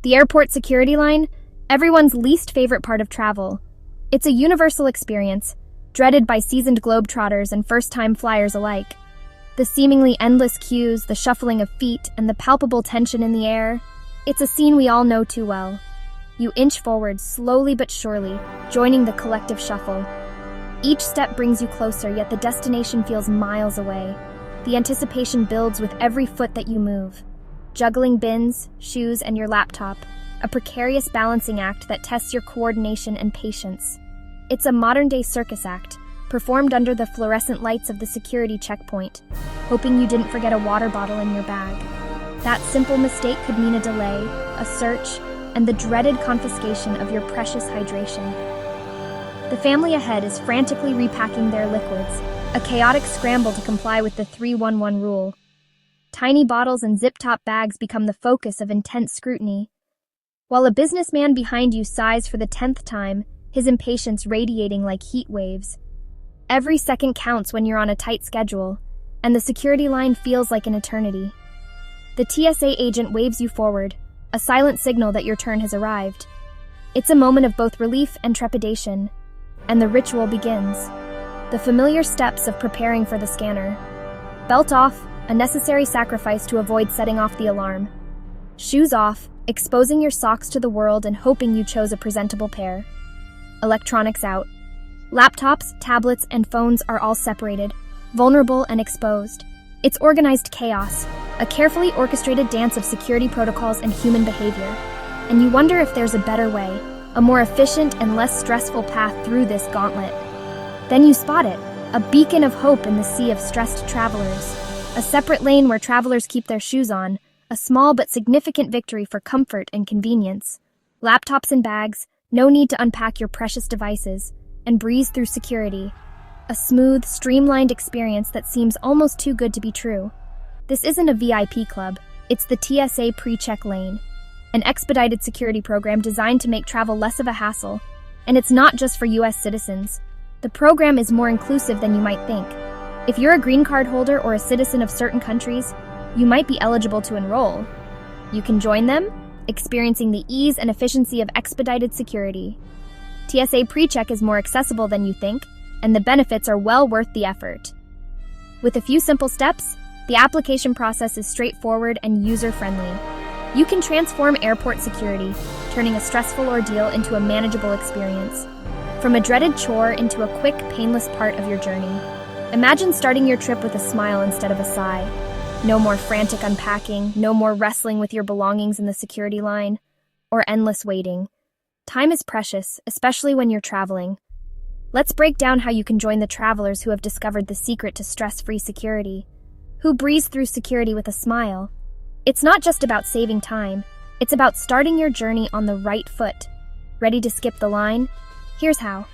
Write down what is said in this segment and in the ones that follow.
The airport security line, everyone's least favorite part of travel. It's a universal experience, dreaded by seasoned globetrotters and first-time flyers alike. The seemingly endless queues, the shuffling of feet, and the palpable tension in the air. It's a scene we all know too well. You inch forward slowly but surely, joining the collective shuffle. Each step brings you closer, yet the destination feels miles away. The anticipation builds with every foot that you move. Juggling bins, shoes, and your laptop, a precarious balancing act that tests your coordination and patience. It's a modern-day circus act, performed under the fluorescent lights of the security checkpoint, hoping you didn't forget a water bottle in your bag. That simple mistake could mean a delay, a search, and the dreaded confiscation of your precious hydration. The family ahead is frantically repacking their liquids, a chaotic scramble to comply with the 311 rule. Tiny bottles and zip-top bags become the focus of intense scrutiny, while a businessman behind you sighs for the 10th time, his impatience radiating like heat waves. Every second counts when you're on a tight schedule, and the security line feels like an eternity. The TSA agent waves you forward, a silent signal that your turn has arrived. It's a moment of both relief and trepidation, and the ritual begins. The familiar steps of preparing for the scanner. Belt off, a necessary sacrifice to avoid setting off the alarm. Shoes off, exposing your socks to the world and hoping you chose a presentable pair. Electronics out. Laptops, tablets, and phones are all separated, vulnerable and exposed. It's organized chaos, a carefully orchestrated dance of security protocols and human behavior. And you wonder if there's a better way, a more efficient and less stressful path through this gauntlet. Then you spot it, a beacon of hope in the sea of stressed travelers. A separate lane where travelers keep their shoes on, a small but significant victory for comfort and convenience. Laptops and bags, no need to unpack your precious devices, and breeze through security. A smooth, streamlined experience that seems almost too good to be true. This isn't a VIP club, it's the TSA PreCheck lane, an expedited security program designed to make travel less of a hassle. And it's not just for US citizens. The program is more inclusive than you might think. If you're a green card holder or a citizen of certain countries, you might be eligible to enroll. You can join them, experiencing the ease and efficiency of expedited security. TSA PreCheck is more accessible than you think, and the benefits are well worth the effort. With a few simple steps, the application process is straightforward and user-friendly. You can transform airport security, turning a stressful ordeal into a manageable experience. From a dreaded chore into a quick, painless part of your journey. Imagine starting your trip with a smile instead of a sigh. No more frantic unpacking, no more wrestling with your belongings in the security line, or endless waiting. Time is precious, especially when you're traveling. Let's break down how you can join the travelers who have discovered the secret to stress-free security, who breeze through security with a smile. It's not just about saving time, it's about starting your journey on the right foot. Ready to skip the line? Here's how.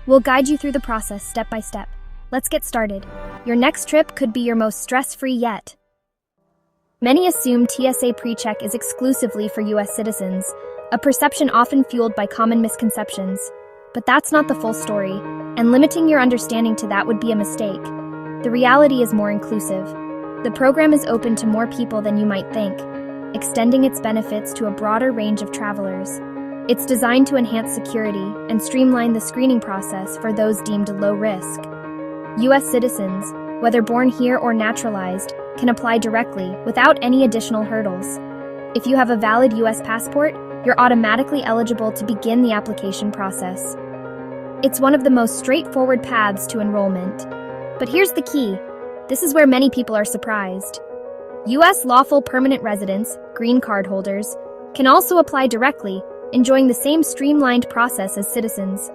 We'll guide you through the process step by step. Let's get started. Your next trip could be your most stress-free yet. Many assume TSA PreCheck is exclusively for US citizens, a perception often fueled by common misconceptions. But that's not the full story, and limiting your understanding to that would be a mistake. The reality is more inclusive. The program is open to more people than you might think, extending its benefits to a broader range of travelers. It's designed to enhance security and streamline the screening process for those deemed low risk. US citizens, whether born here or naturalized, can apply directly without any additional hurdles. If you have a valid US passport, you're automatically eligible to begin the application process. It's one of the most straightforward paths to enrollment. But here's the key. This is where many people are surprised. US lawful permanent residents, green card holders, can also apply directly, enjoying the same streamlined process as citizens.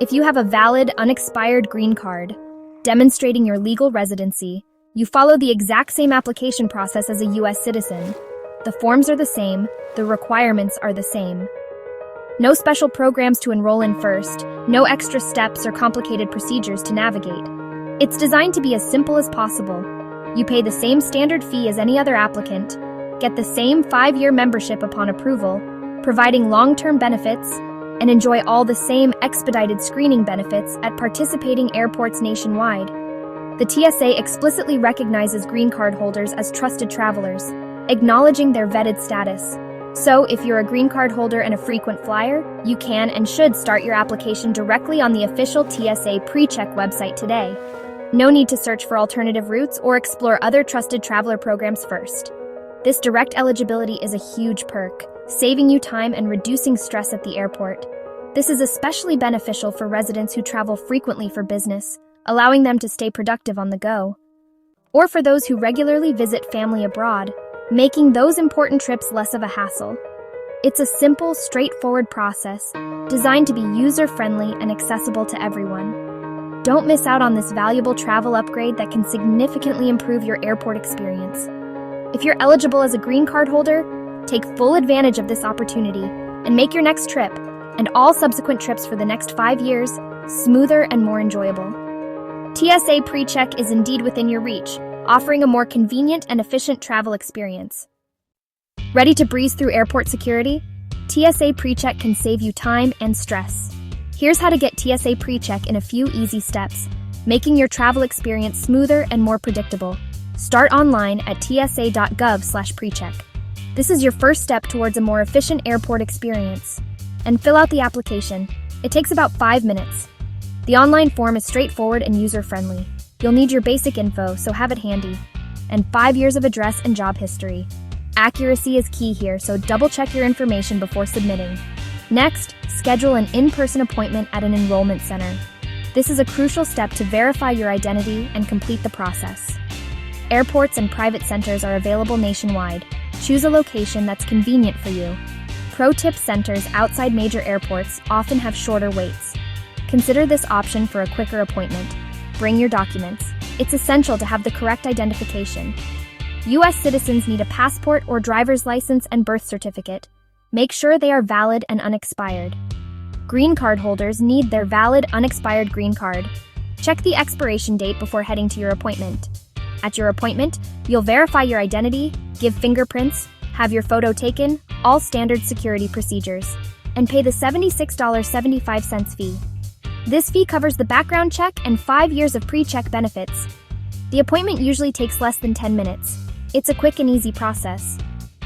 If you have a valid, unexpired green card, demonstrating your legal residency, you follow the exact same application process as a US citizen. The forms are the same, the requirements are the same. No special programs to enroll in first, no extra steps or complicated procedures to navigate. It's designed to be as simple as possible. You pay the same standard fee as any other applicant, get the same 5-year membership upon approval, providing long-term benefits, and enjoy all the same expedited screening benefits at participating airports nationwide. The TSA explicitly recognizes green card holders as trusted travelers, acknowledging their vetted status. So, if you're a green card holder and a frequent flyer, you can and should start your application directly on the official TSA PreCheck website today. No need to search for alternative routes or explore other trusted traveler programs first. This direct eligibility is a huge perk, saving you time and reducing stress at the airport. This is especially beneficial for residents who travel frequently for business, allowing them to stay productive on the go. Or for those who regularly visit family abroad, making those important trips less of a hassle. It's a simple, straightforward process designed to be user-friendly and accessible to everyone. Don't miss out on this valuable travel upgrade that can significantly improve your airport experience. If you're eligible as a green card holder, take full advantage of this opportunity and make your next trip, and all subsequent trips for the next 5 years, smoother and more enjoyable. TSA PreCheck is indeed within your reach, offering a more convenient and efficient travel experience. Ready to breeze through airport security? TSA PreCheck can save you time and stress. Here's how to get TSA PreCheck in a few easy steps, making your travel experience smoother and more predictable. Start online at tsa.gov/precheck. This is your first step towards a more efficient airport experience. And fill out the application. It takes about 5 minutes. The online form is straightforward and user-friendly. You'll need your basic info, so have it handy. And 5 years of address and job history. Accuracy is key here, so double-check your information before submitting. Next, schedule an in-person appointment at an enrollment center. This is a crucial step to verify your identity and complete the process. Airports and private centers are available nationwide. Choose a location that's convenient for you. Pro tip: centers outside major airports often have shorter waits. Consider this option for a quicker appointment. Bring your documents. It's essential to have the correct identification. U.S. citizens need a passport or driver's license and birth certificate. Make sure they are valid and unexpired. Green card holders need their valid, unexpired green card. Check the expiration date before heading to your appointment. At your appointment, you'll verify your identity, give fingerprints, have your photo taken, all standard security procedures, and pay the $76.75 fee. This fee covers the background check and 5 years of PreCheck benefits. The appointment usually takes less than 10 minutes. It's a quick and easy process.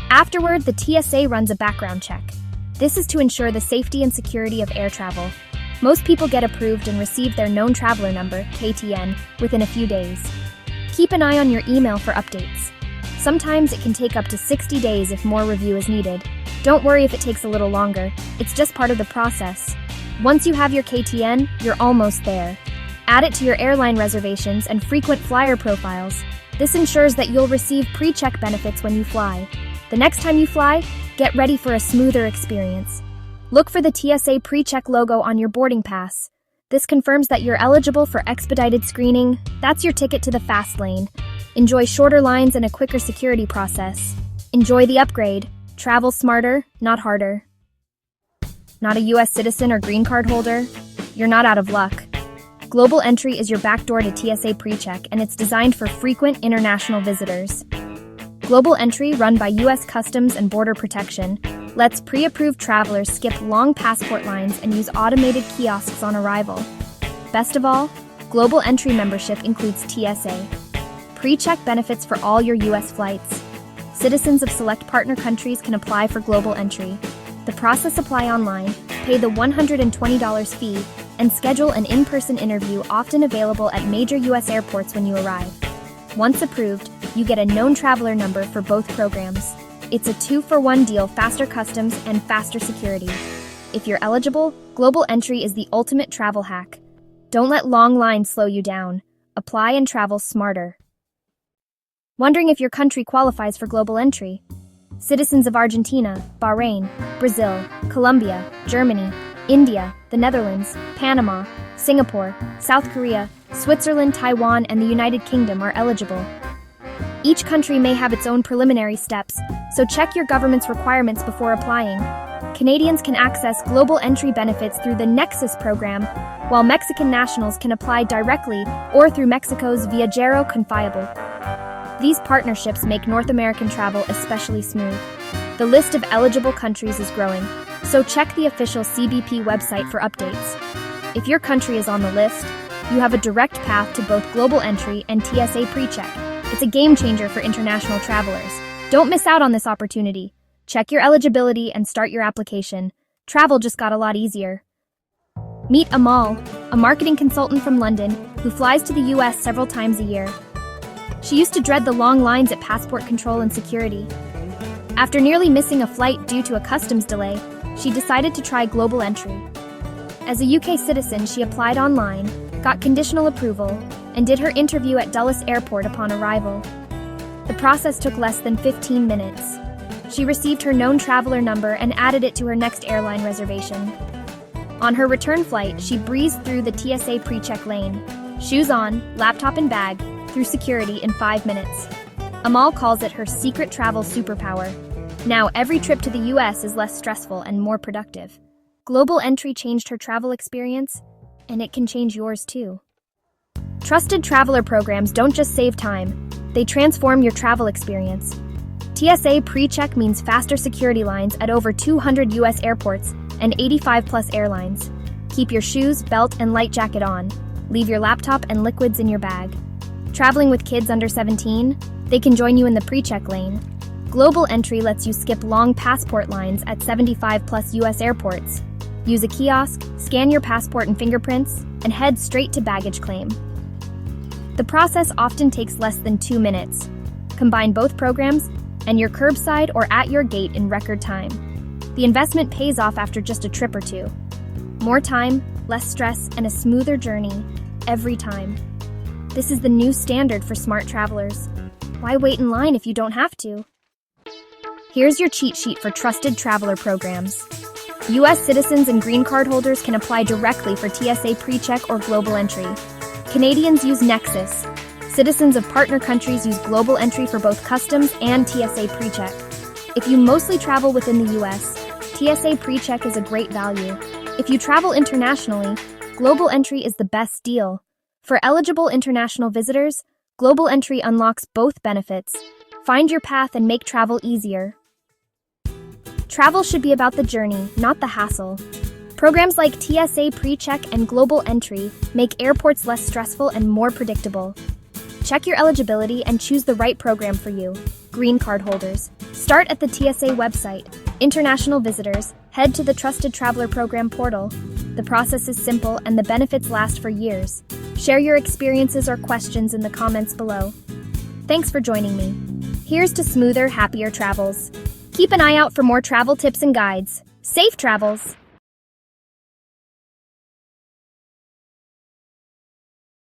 Afterward, the TSA runs a background check. This is to ensure the safety and security of air travel. Most people get approved and receive their known traveler number, KTN, within a few days. Keep an eye on your email for updates. Sometimes it can take up to 60 days if more review is needed. Don't worry if it takes a little longer. It's just part of the process. Once you have your KTN, you're almost there. Add it to your airline reservations and frequent flyer profiles. This ensures that you'll receive PreCheck benefits when you fly. The next time you fly, get ready for a smoother experience. Look for the TSA PreCheck logo on your boarding pass. This confirms that you're eligible for expedited screening. That's your ticket to the fast lane. Enjoy shorter lines and a quicker security process. Enjoy the upgrade. Travel smarter, not harder. Not a U.S. citizen or green card holder? You're not out of luck. Global Entry is your backdoor to TSA PreCheck, and it's designed for frequent international visitors. Global Entry, run by U.S. Customs and Border Protection, lets pre-approved travelers skip long passport lines and use automated kiosks on arrival. Best of all, Global Entry membership includes TSA PreCheck benefits for all your U.S. flights. Citizens of select partner countries can apply for Global Entry. The process: apply online, pay the $120 fee, and schedule an in-person interview, often available at major U.S. airports when you arrive. Once approved, you get a known traveler number for both programs. It's a 2-for-1 deal: faster customs and faster security. If you're eligible, Global Entry is the ultimate travel hack. Don't let long lines slow you down. Apply and travel smarter. Wondering if your country qualifies for Global Entry? Citizens of Argentina, Bahrain, Brazil, Colombia, Germany, India, the Netherlands, Panama, Singapore, South Korea, Switzerland, Taiwan, and the United Kingdom are eligible. Each country may have its own preliminary steps, so check your government's requirements before applying. Canadians can access Global Entry benefits through the Nexus program, while Mexican nationals can apply directly or through Mexico's Viajero Confiable. These partnerships make North American travel especially smooth. The list of eligible countries is growing, so check the official CBP website for updates. If your country is on the list, you have a direct path to both Global Entry and TSA PreCheck. It's a game changer for international travelers. Don't miss out on this opportunity. Check your eligibility and start your application. Travel just got a lot easier. Meet Amal, a marketing consultant from London who flies to the US several times a year. She used to dread the long lines at passport control and security. After nearly missing a flight due to a customs delay, she decided to try global entry. As a UK citizen, she applied online, got conditional approval, and did her interview at Dulles Airport upon arrival. The process took less than 15 minutes. She received her known traveler number and added it to her next airline reservation. On her return flight, she breezed through the TSA PreCheck lane, shoes on, laptop and bag, through security in 5 minutes. Amal calls it her secret travel superpower. Now every trip to the US is less stressful and more productive. Global entry changed her travel experience, and it can change yours too. Trusted traveler programs don't just save time, they transform your travel experience. TSA PreCheck means faster security lines at over 200 US airports and 85+ airlines. Keep your shoes, belt, and light jacket on. Leave your laptop and liquids in your bag. Traveling with kids under 17? They can join you in the PreCheck lane. Global entry lets you skip long passport lines at 75+ US airports. Use a kiosk, scan your passport and fingerprints, and head straight to baggage claim. The process often takes less than 2 minutes. Combine both programs, and you're curbside or at your gate in record time. The investment pays off after just a trip or two. More time, less stress, and a smoother journey every time. This is the new standard for smart travelers. Why wait in line if you don't have to? Here's your cheat sheet for trusted traveler programs. US citizens and green card holders can apply directly for TSA PreCheck or Global Entry. Canadians use Nexus. Citizens of partner countries use Global Entry for both customs and TSA PreCheck. If you mostly travel within the US, TSA PreCheck is a great value. If you travel internationally, Global Entry is the best deal. For eligible international visitors, Global Entry unlocks both benefits. Find your path and make travel easier. Travel should be about the journey, not the hassle. Programs like TSA PreCheck and Global Entry make airports less stressful and more predictable. Check your eligibility and choose the right program for you. Green card holders, start at the TSA website. International visitors, head to the Trusted Traveler Program portal. The process is simple and the benefits last for years. Share your experiences or questions in the comments below. Thanks for joining me. Here's to smoother, happier travels. Keep an eye out for more travel tips and guides. Safe travels!